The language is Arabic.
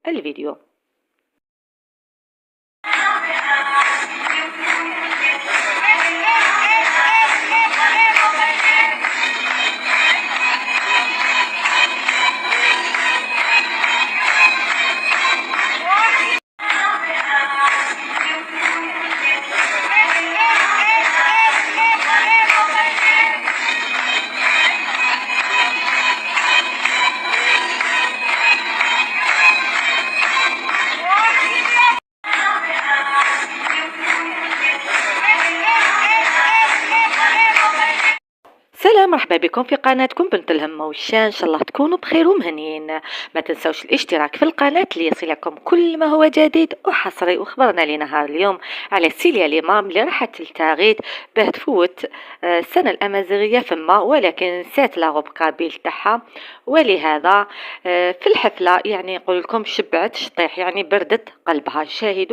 الفيديو. سلام، مرحبا بكم في قناتكم بنت الهمة والشان. ان شاء الله تكونوا بخير ومهنيين. ما تنسوش الاشتراك في القناة ليصلكم كل ما هو جديد وحصري. وخبرنا لنهار اليوم على سيليا ليمام اللي راحت للتغيط باه تفوت السنة الأمازيغية فما، ولكن نسات لاغوب قابيل تاعها، ولهذا في الحفلة يعني يقول لكم شبعت شطيح، يعني بردت قلبها. شاهدوا.